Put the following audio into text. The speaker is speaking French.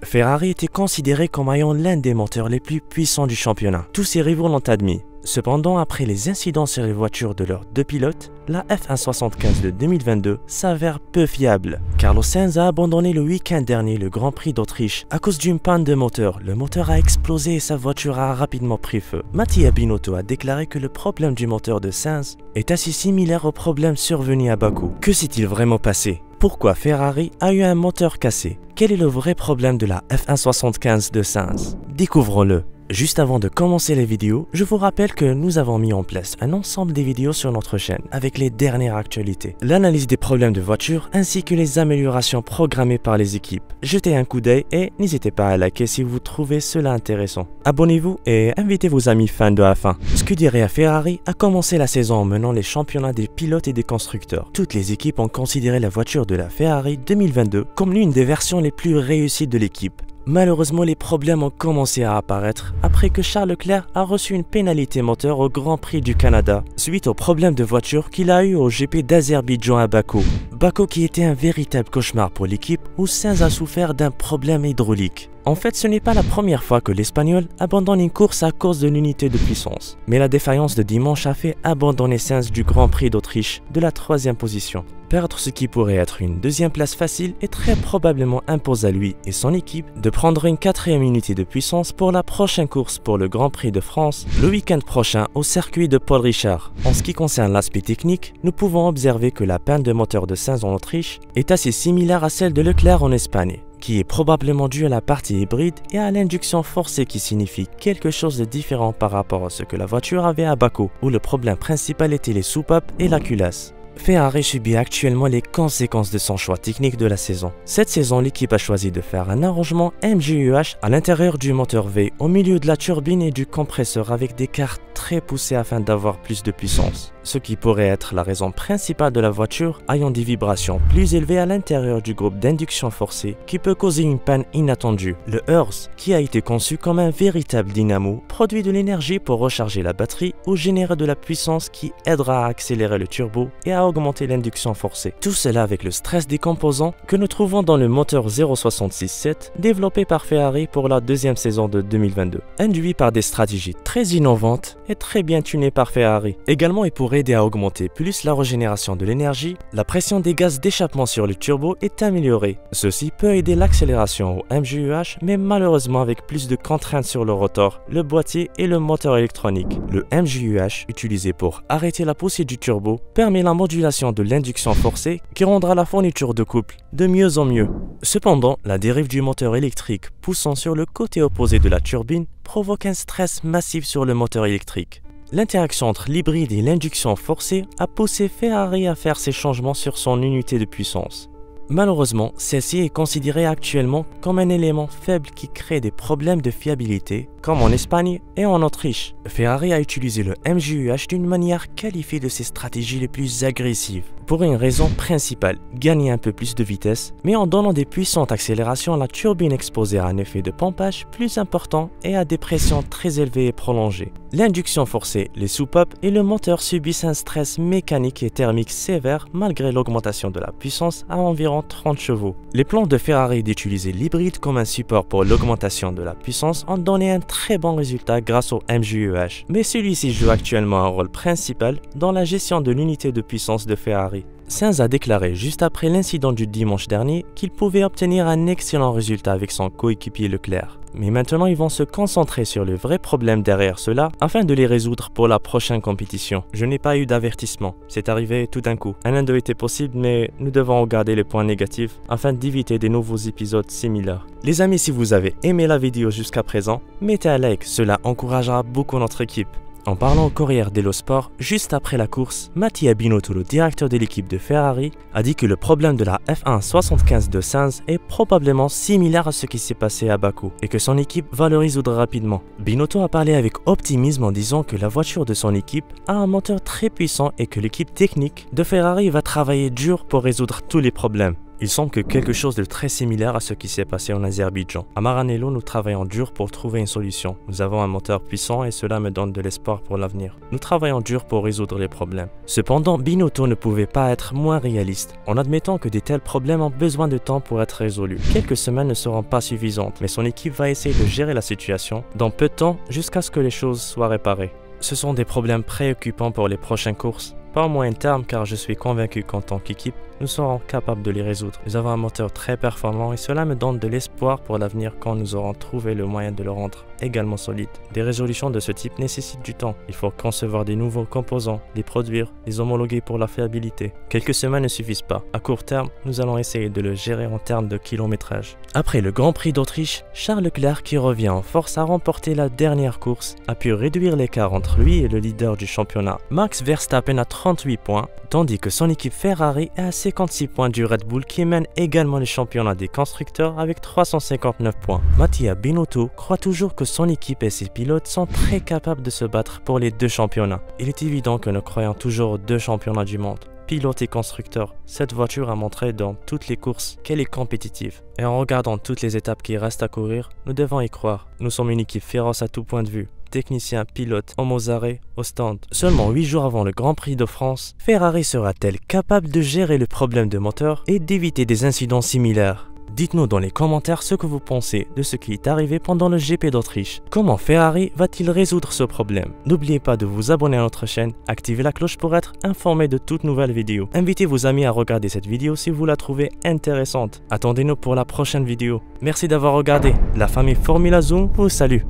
Ferrari était considéré comme ayant l'un des moteurs les plus puissants du championnat. Tous ses rivaux l'ont admis. Cependant, après les incidents sur les voitures de leurs deux pilotes, la F1 de 2022 s'avère peu fiable. Carlos Sainz a abandonné le week-end dernier le Grand Prix d'Autriche à cause d'une panne de moteur. Le moteur a explosé et sa voiture a rapidement pris feu. Mattia Binotto a déclaré que le problème du moteur de Sainz est assez similaire au problème survenu à Bakou. Que s'est-il vraiment passé? Pourquoi Ferrari a eu un moteur cassé? Quel est le vrai problème de la F1 de Sainz? Découvrons-le. Juste avant de commencer les vidéos, je vous rappelle que nous avons mis en place un ensemble de vidéos sur notre chaîne avec les dernières actualités, l'analyse des problèmes de voiture ainsi que les améliorations programmées par les équipes. Jetez un coup d'œil et n'hésitez pas à liker si vous trouvez cela intéressant. Abonnez-vous et invitez vos amis fans de F1. Scuderia Ferrari a commencé la saison en menant les championnats des pilotes et des constructeurs. Toutes les équipes ont considéré la voiture de la Ferrari 2022 comme l'une des versions les plus réussies de l'équipe. Malheureusement, les problèmes ont commencé à apparaître après que Charles Leclerc a reçu une pénalité moteur au Grand Prix du Canada suite aux problèmes de voiture qu'il a eu au GP d'Azerbaïdjan à Bakou. Bakou qui était un véritable cauchemar pour l'équipe où Sainz a souffert d'un problème hydraulique. En fait, ce n'est pas la première fois que l'Espagnol abandonne une course à cause de l'unité de puissance. Mais la défaillance de dimanche a fait abandonner Sainz du Grand Prix d'Autriche de la 3e position. Perdre ce qui pourrait être une 2e place facile et très probablement impose à lui et son équipe de prendre une 4e unité de puissance pour la prochaine course pour le Grand Prix de France le week-end prochain au circuit de Paul Ricard. En ce qui concerne l'aspect technique, nous pouvons observer que la panne de moteur de Sainz en Autriche est assez similaire à celle de Leclerc en Espagne, qui est probablement due à la partie hybride et à l'induction forcée qui signifie quelque chose de différent par rapport à ce que la voiture avait à Bakou, où le problème principal était les soupapes et la culasse. Ferrari subit actuellement les conséquences de son choix technique de la saison. Cette saison, l'équipe a choisi de faire un arrangement MGUH à l'intérieur du moteur V, au milieu de la turbine et du compresseur avec des cartes très poussées afin d'avoir plus de puissance. Ce qui pourrait être la raison principale de la voiture ayant des vibrations plus élevées à l'intérieur du groupe d'induction forcée qui peut causer une panne inattendue. Le Hers, qui a été conçu comme un véritable dynamo, produit de l'énergie pour recharger la batterie ou générer de la puissance qui aidera à accélérer le turbo et à augmenter l'induction forcée. Tout cela avec le stress des composants que nous trouvons dans le moteur 0.66.7 développé par Ferrari pour la 2e saison de 2022, induit par des stratégies très innovantes et très bien tunées par Ferrari. Également, et pour aider à augmenter plus la régénération de l'énergie, la pression des gaz d'échappement sur le turbo est améliorée. Ceci peut aider l'accélération au MGUH, mais malheureusement avec plus de contraintes sur le rotor, le boîtier et le moteur électronique. Le MGUH, utilisé pour arrêter la poussée du turbo, permet la modulation de l'induction forcée qui rendra la fourniture de couple de mieux en mieux. Cependant, la dérive du moteur électrique poussant sur le côté opposé de la turbine provoque un stress massif sur le moteur électrique. L'interaction entre l'hybride et l'induction forcée a poussé Ferrari à faire ces changements sur son unité de puissance. Malheureusement, celle-ci est considérée actuellement comme un élément faible qui crée des problèmes de fiabilité, comme en Espagne et en Autriche. Ferrari a utilisé le MGUH d'une manière qualifiée de ses stratégies les plus agressives, pour une raison principale, gagner un peu plus de vitesse, mais en donnant des puissantes accélérations à la turbine exposée à un effet de pompage plus important et à des pressions très élevées et prolongées. L'induction forcée, les soupapes et le moteur subissent un stress mécanique et thermique sévère malgré l'augmentation de la puissance à environ 30 chevaux. Les plans de Ferrari d'utiliser l'hybride comme un support pour l'augmentation de la puissance ont donné un très bon résultat grâce au MGUH, mais celui-ci joue actuellement un rôle principal dans la gestion de l'unité de puissance de Ferrari. Sainz a déclaré juste après l'incident du dimanche dernier qu'il pouvait obtenir un excellent résultat avec son coéquipier Leclerc. Mais maintenant, ils vont se concentrer sur le vrai problème derrière cela afin de les résoudre pour la prochaine compétition. Je n'ai pas eu d'avertissement, c'est arrivé tout d'un coup. Un 1-2 était possible, mais nous devons regarder les points négatifs afin d'éviter des nouveaux épisodes similaires. Les amis, si vous avez aimé la vidéo jusqu'à présent, mettez un like, cela encouragera beaucoup notre équipe. En parlant au Corriere dello Sport, juste après la course, Mattia Binotto, le directeur de l'équipe de Ferrari, a dit que le problème de la F1 de Sainz est probablement similaire à ce qui s'est passé à Bakou et que son équipe va le résoudre rapidement. Binotto a parlé avec optimisme en disant que la voiture de son équipe a un moteur très puissant et que l'équipe technique de Ferrari va travailler dur pour résoudre tous les problèmes. Il semble que quelque chose de très similaire à ce qui s'est passé en Azerbaïdjan. À Maranello, nous travaillons dur pour trouver une solution. Nous avons un moteur puissant et cela me donne de l'espoir pour l'avenir. Nous travaillons dur pour résoudre les problèmes. Cependant, Binotto ne pouvait pas être moins réaliste, en admettant que de tels problèmes ont besoin de temps pour être résolus. Quelques semaines ne seront pas suffisantes, mais son équipe va essayer de gérer la situation dans peu de temps jusqu'à ce que les choses soient réparées. Ce sont des problèmes préoccupants pour les prochaines courses. Pas au moyen terme car je suis convaincu qu'en tant qu'équipe, nous serons capables de les résoudre. Nous avons un moteur très performant et cela me donne de l'espoir pour l'avenir quand nous aurons trouvé le moyen de le rendre également solide. Des résolutions de ce type nécessitent du temps. Il faut concevoir des nouveaux composants, les produire, les homologuer pour la fiabilité. Quelques semaines ne suffisent pas. À court terme, nous allons essayer de le gérer en termes de kilométrage. Après le Grand Prix d'Autriche, Charles Leclerc, qui revient en force à remporter la dernière course, a pu réduire l'écart entre lui et le leader du championnat. Max Verstappen a 38 points, tandis que son équipe Ferrari est à 56 points du Red Bull qui mène également le championnat des constructeurs avec 359 points. Mattia Binotto croit toujours que son équipe et ses pilotes sont très capables de se battre pour les deux championnats. Il est évident que nous croyons toujours aux deux championnats du monde. Pilote et constructeur, cette voiture a montré dans toutes les courses qu'elle est compétitive. Et en regardant toutes les étapes qui restent à courir, nous devons y croire. Nous sommes une équipe féroce à tout point de vue. Technicien, pilote, homme aux arrêts, au stand. Seulement 8 jours avant le Grand Prix de France, Ferrari sera-t-elle capable de gérer le problème de moteur et d'éviter des incidents similaires? Dites-nous dans les commentaires ce que vous pensez de ce qui est arrivé pendant le GP d'Autriche. Comment Ferrari va-t-il résoudre ce problème? N'oubliez pas de vous abonner à notre chaîne, activez la cloche pour être informé de toutes nouvelles vidéos. Invitez vos amis à regarder cette vidéo si vous la trouvez intéressante. Attendez-nous pour la prochaine vidéo. Merci d'avoir regardé. La famille Formula Zoom vous salue.